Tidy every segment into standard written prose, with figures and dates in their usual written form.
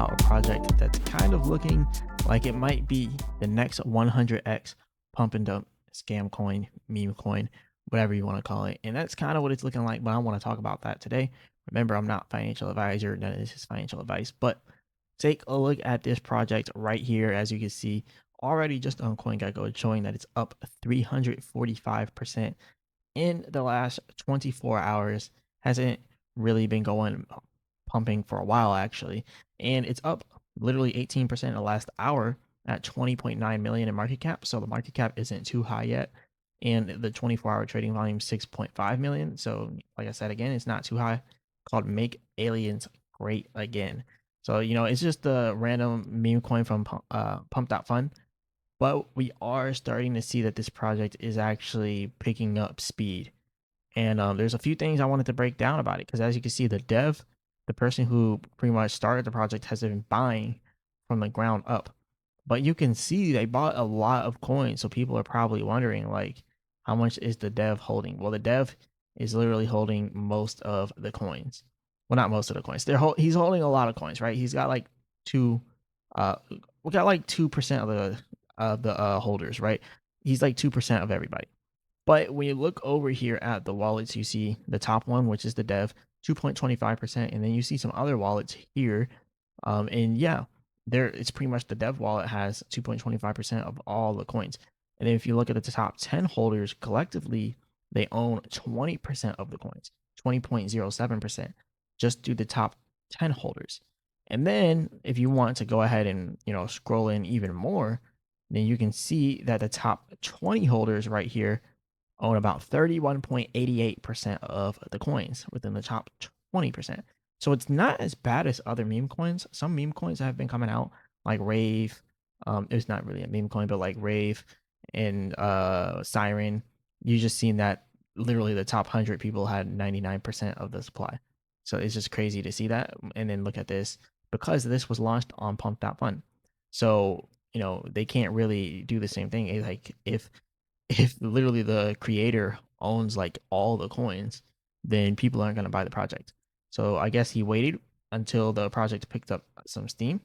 about a project that's kind of looking like it might be the next 100x pump and dump scam coin, meme coin, whatever you want to call it. And that's kind of what it's looking like, but I want to talk about that today. Remember, I'm not a financial advisor, none of this is financial advice, but take a look at this project right here. As you can see, already just on CoinGecko, it's showing that it's up 345% in the last 24 hours. Hasn't really been going pumping for a while, actually. And it's up literally 18% in the last hour at 20.9 million in market cap. So the market cap isn't too high yet. And the 24-hour trading volume 6.5 million. So like I said, again, it's not too high. Called Make Aliens Great Again. So, it's just a random meme coin from pump.fun. But we are starting to see that this project is actually picking up speed. And there's a few things I wanted to break down about it because, as you can see, the person who pretty much started the project, has been buying from the ground up. But you can see they bought a lot of coins, so people are probably wondering, like, how much is the dev holding? Well, the dev is literally holding most of the coins. Well, not most of the coins. He's holding a lot of coins, right? He's got like two, we got like 2% of the holders, right? He's like 2% of everybody. But when you look over here at the wallets, you see the top one, which is the dev, 2.25%, and then you see some other wallets here. And yeah, there it's pretty much the dev wallet has 2.25% of all the coins. And then if you look at the top 10 holders collectively, they own 20% of the coins, 20.07%, just do the top 10 holders. And then if you want to go ahead and scroll in even more, then you can see that the top 20 holders right here own about 31.88% of the coins within the top 20%. So it's not as bad as other meme coins. Some meme coins that have been coming out, like Rave, it's not really a meme coin, but like Rave and Siren, you just seen that literally the top 100 people had 99% of the supply. So it's just crazy to see that. And then look at this, because this was launched on pump.fun. So, they can't really do the same thing. Like if literally the creator owns like all the coins, then people aren't going to buy the project. So I guess he waited until the project picked up some steam,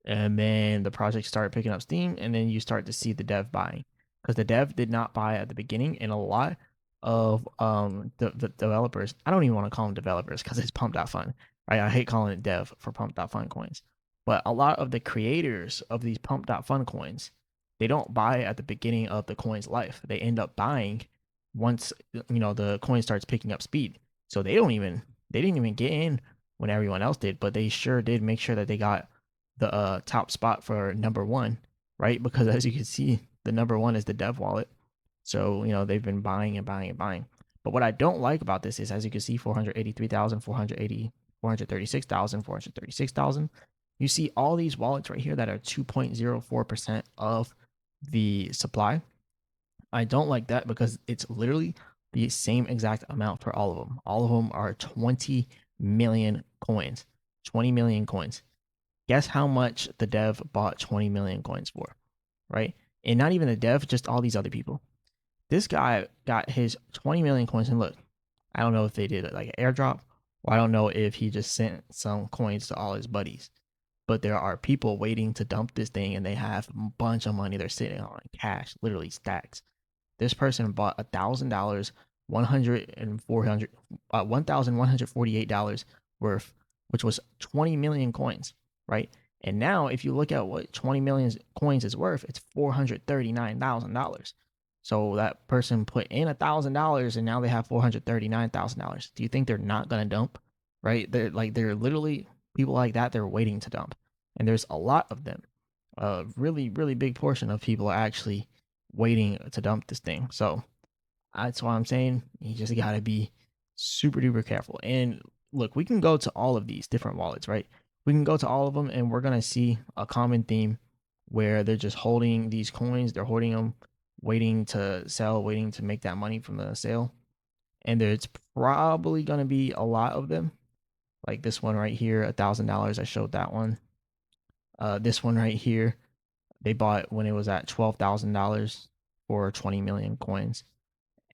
and then the project started picking up steam, and then you start to see the dev buying, because the dev did not buy at the beginning, and a lot of the developers, I don't even want to call them developers because it's pump.fun, right? I hate calling it dev for pump.fun coins, but a lot of the creators of these pump.fun coins, they don't buy at the beginning of the coin's life. They end up buying once the coin starts picking up speed. So they didn't even get in when everyone else did, but they sure did make sure that they got the top spot for number one, right? Because as you can see, the number one is the dev wallet. So, they've been buying and buying and buying. But what I don't like about this is, as you can see, 483,000, 480, 436,000, 436,000. You see all these wallets right here that are 2.04% of the supply. I don't like that because it's literally the same exact amount for all of them. All of them are 20 million coins. 20 million coins. Guess how much the dev bought 20 million coins for, right? And not even the dev, just all these other people. This guy got his 20 million coins, and look, I don't know if they did like an airdrop, or I don't know if he just sent some coins to all his buddies. But there are people waiting to dump this thing, and they have a bunch of money they're sitting on, cash, literally stacks. This person bought $1,000, 1,148 worth, which was 20 million coins, right? And now, if you look at what 20 million coins is worth, it's $439,000. So that person put in $1,000, and now they have $439,000. Do you think they're not gonna dump? Right? They're literally people like that. They're waiting to dump, and there's a lot of them. A really really big portion of people are actually waiting to dump this thing. So that's why I'm saying you just gotta be super duper careful. And look, we can go to all of these different wallets, right? We can go to all of them, and we're gonna see a common theme where they're just holding these coins. They're holding them, waiting to sell, waiting to make that money from the sale. And there's probably gonna be a lot of them, like this one right here, $1,000. I showed that one. This one right here, they bought when it was at $12,000 for 20 million coins,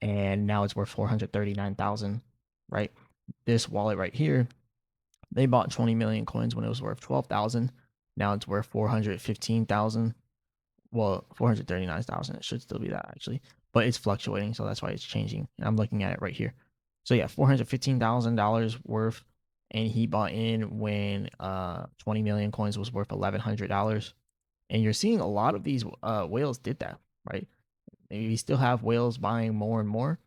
and now it's worth 439,000, right? This wallet right here, They bought 20 million coins when it was worth 12,000. Now it's worth 415,000. Well, 439,000. It should still be that actually, but it's fluctuating, so that's why it's changing. And I'm looking at it right here. So yeah, $415,000 worth, and he bought in when 20 million coins was worth $1,100. And you're seeing a lot of these whales did that, right? We still have whales buying more and more.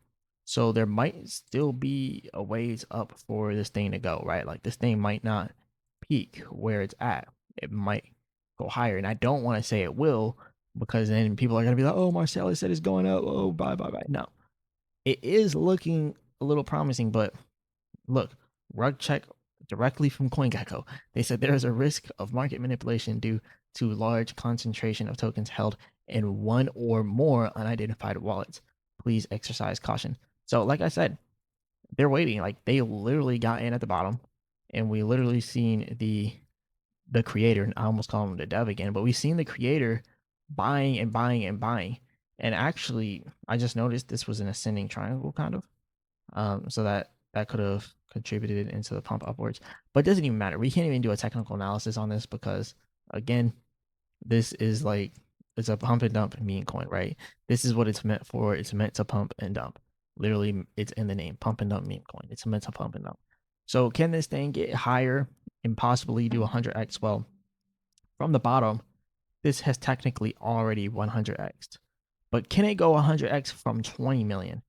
So there might still be a ways up for this thing to go, right? Like this thing might not peak where it's at. It might go higher. And I don't want to say it will, because then people are going to be like, oh, Marcellus said it's going up. Oh, bye, bye, bye. No, it is looking a little promising, but look, rug check directly from CoinGecko. They said there is a risk of market manipulation due to large concentration of tokens held in one or more unidentified wallets. Please exercise caution. So, like I said, they're waiting. Like they literally got in at the bottom, and we literally seen the creator. And I almost call him the dev again, but we've seen the creator buying and buying and buying. And actually, I just noticed this was an ascending triangle, kind of. So that could have contributed into the pump upwards, but it doesn't even matter. We can't even do a technical analysis on this because, again, this is like it's a pump and dump meme coin, right? This is what it's meant for. It's meant to pump and dump. Literally, it's in the name, pump and dump meme coin. It's meant to pump and dump. So can this thing get higher and possibly do 100x? Well, from the bottom, this has technically already 100x, but can it go 100x from 20 million?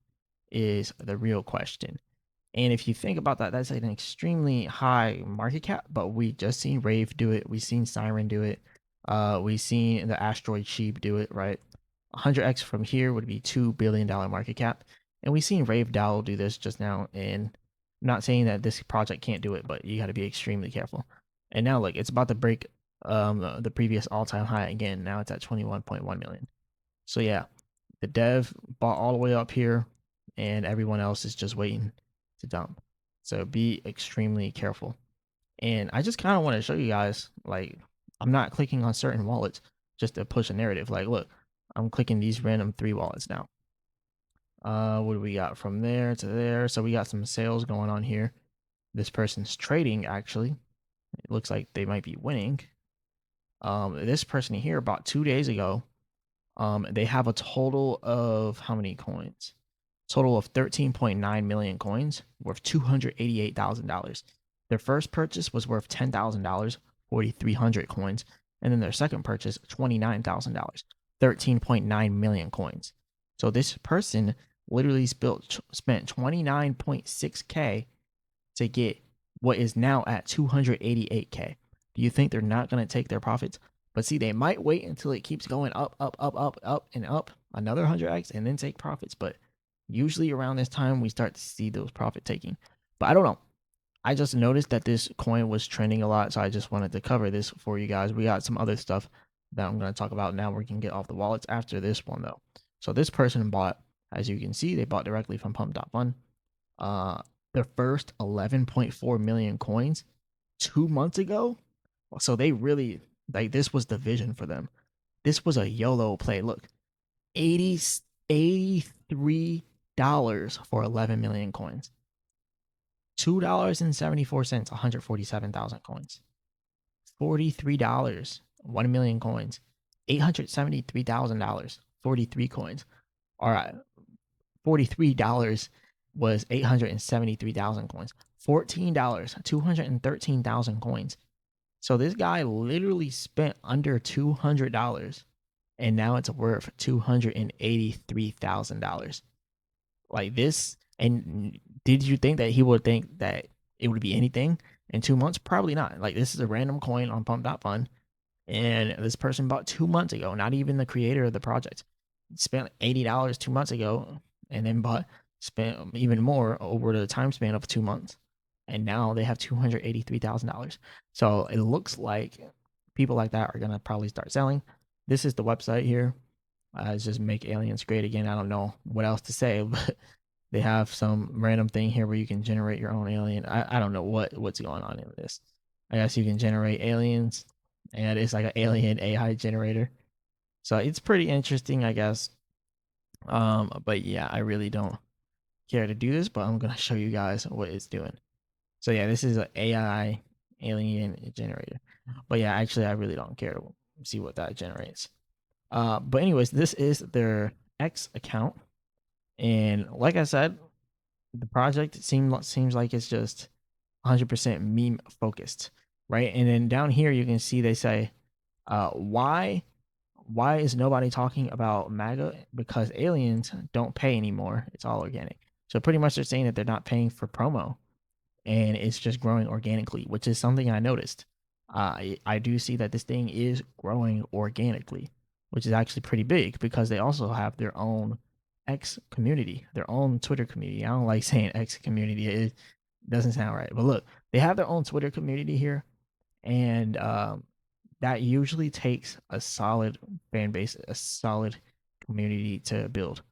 Is the real question. And if you think about that, that's an extremely high market cap, but we just seen Rave do it. We've seen Siren do it. We've seen the Asteroid Sheep do it, right? 100x from here would be $2 billion market cap. And we've seen Rave DAO do this just now. And I'm not saying that this project can't do it, but you got to be extremely careful. And now, look, it's about to break the previous all time high again. Now it's at 21.1 million. So, yeah, the dev bought all the way up here, and everyone else is just waiting to dump. So be extremely careful. And I just kind of want to show you guys, like, I'm not clicking on certain wallets just to push a narrative. Like, look, I'm clicking these random 3 wallets now. What do we got from there to there? So we got some sales going on here. This person's trading, actually. It looks like they might be winning. This person here bought 2 days ago. They have a total of how many coins? Total of 13.9 million coins worth $288,000. Their first purchase was worth $10,000, 4,300 coins, and then their second purchase $29,000, 13.9 million coins. So this person literally spent 29.6k to get what is now at 288k. Do you think they're not going to take their profits? But see, they might wait until it keeps going up, up, up, up, up, and up another 100x and then take profits. But usually around this time, we start to see those profit taking. But I don't know. I just noticed that this coin was trending a lot, so I just wanted to cover this for you guys. We got some other stuff that I'm going to talk about now. We can get off the wallets after this one, though. So this person bought, as you can see, they bought directly from pump.fun. Their first 11.4 million coins 2 months ago. So they really, like, this was the vision for them. This was a YOLO play. Look, $83 for 11 million coins. $2.74, 147,000 coins. $43, 1 million coins. $873,000, 43 coins. All right, $43 was 873,000 coins. $14, 213,000 coins. So this guy literally spent under $200, and now it's worth $283,000. Like this, and did you think that he would think that it would be anything in 2 months? Probably not. Like this is a random coin on pump.fun, and this person bought 2 months ago, not even the creator of the project. Spent $80 2 months ago, and then spent even more over the time span of 2 months. And now they have $283,000. So it looks like people like that are gonna probably start selling. This is the website here. It's just make aliens great again. I don't know what else to say, but they have some random thing here where you can generate your own alien. I don't know what's going on in this. I guess you can generate aliens, and it's like an alien AI generator. So it's pretty interesting, I guess. But yeah, I really don't care to do this, but I'm gonna show you guys what it's doing. So yeah, this is an AI alien generator. But yeah, actually, I really don't care to see what that generates. But anyways, this is their X account, and like I said, the project seems like it's just 100% meme focused, right? And then down here you can see they say, why is nobody talking about MAGA? Because aliens don't pay anymore. It's all organic. So pretty much they're saying that they're not paying for promo, and it's just growing organically, which is something I noticed. I do see that this thing is growing organically, which is actually pretty big because they also have their own X community, their own Twitter community. I don't like saying X community; it doesn't sound right. But look, they have their own Twitter community here, and that usually takes a solid fan base, a solid community to build.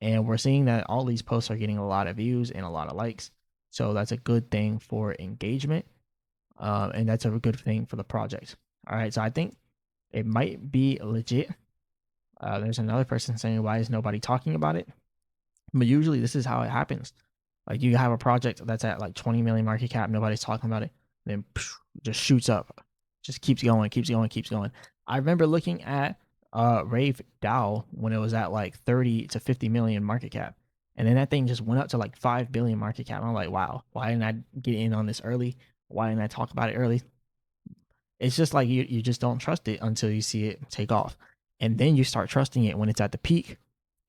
And we're seeing that all these posts are getting a lot of views and a lot of likes. So that's a good thing for engagement. And that's a good thing for the project. All right. So I think it might be legit. There's another person saying, why is nobody talking about it? But usually this is how it happens. Like you have a project that's at like 20 million market cap, nobody's talking about it, then just shoots up, just keeps going, keeps going, keeps going. I remember looking at Rave DAO when it was at like 30 to 50 million market cap. And then that thing just went up to like 5 billion market cap. I'm like, wow, why didn't I get in on this early? Why didn't I talk about it early? It's just like you just don't trust it until you see it take off. And then you start trusting it when it's at the peak,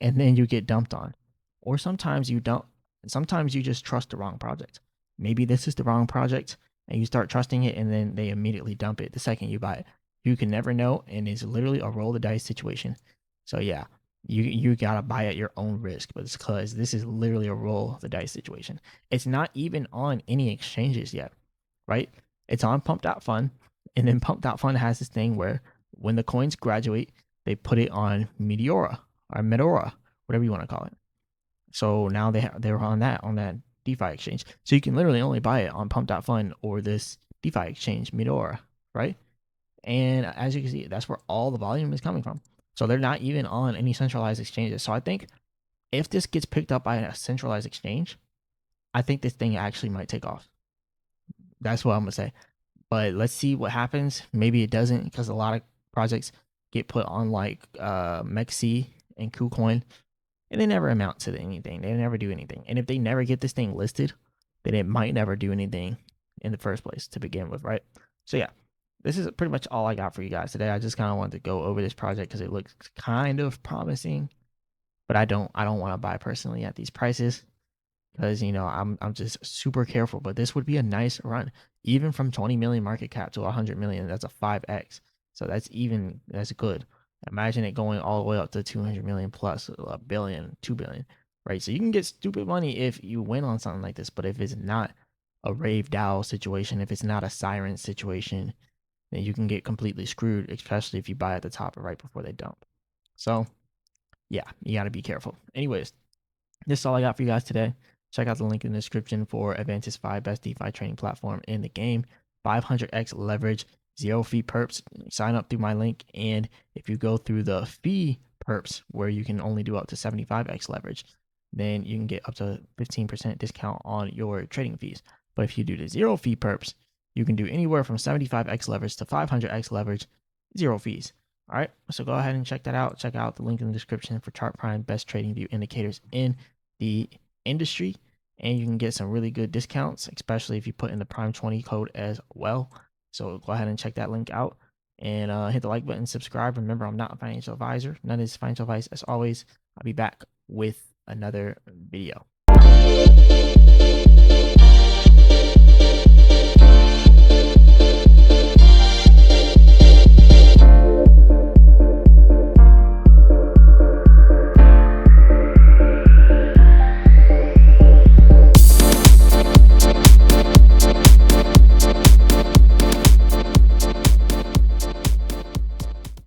and then you get dumped on. Or sometimes you don't. Sometimes you just trust the wrong project. Maybe this is the wrong project, and you start trusting it, and then they immediately dump it the second you buy it. You can never know, and it's literally a roll the dice situation. So yeah, you gotta buy at your own risk, but it's because this is literally a roll the dice situation. It's not even on any exchanges yet, right? It's on pump.fun, and then pump.fun has this thing where when the coins graduate, they put it on Meteora or Medora, whatever you want to call it. So now they're on that DeFi exchange. So you can literally only buy it on pump.fun or this DeFi exchange, Medora, right? And as you can see, that's where all the volume is coming from. So they're not even on any centralized exchanges. So I think if this gets picked up by a centralized exchange, I think this thing actually might take off. That's what I'm gonna say. But let's see what happens. Maybe it doesn't because a lot of projects get put on like Mexi and KuCoin, and they never amount to anything. They never do anything. And if they never get this thing listed, then it might never do anything in the first place to begin with, right? So yeah, this is pretty much all I got for you guys today. I just kind of wanted to go over this project because it looks kind of promising, but I don't want to buy personally at these prices because I'm just super careful. But this would be a nice run, even from 20 million market cap to 100 million. That's a 5x. So that's good. Imagine it going all the way up to 200 million plus a billion, 2 billion, right? So you can get stupid money if you win on something like this. But if it's not a Rave DAO situation, if it's not a Siren situation, then you can get completely screwed, especially if you buy at the top or right before they dump. So yeah, you got to be careful. Anyways, this is all I got for you guys today. Check out the link in the description for Advantis 5 best DeFi trading platform in the game. 500x leverage, 0 fee perps. Sign up through my link. And if you go through the fee perps where you can only do up to 75x leverage, then you can get up to 15% discount on your trading fees. But if you do the 0 fee perps, you can do anywhere from 75x leverage to 500x leverage, 0 fees. All right, so go ahead and check that out. Check out the link in the description for Chart Prime best trading view indicators in the industry, and you can get some really good discounts, especially if you put in the Prime 20 code as well. So go ahead and check that link out and hit the like button, subscribe. Remember, I'm not a financial advisor. None of this financial advice. As always, I'll be back with another video.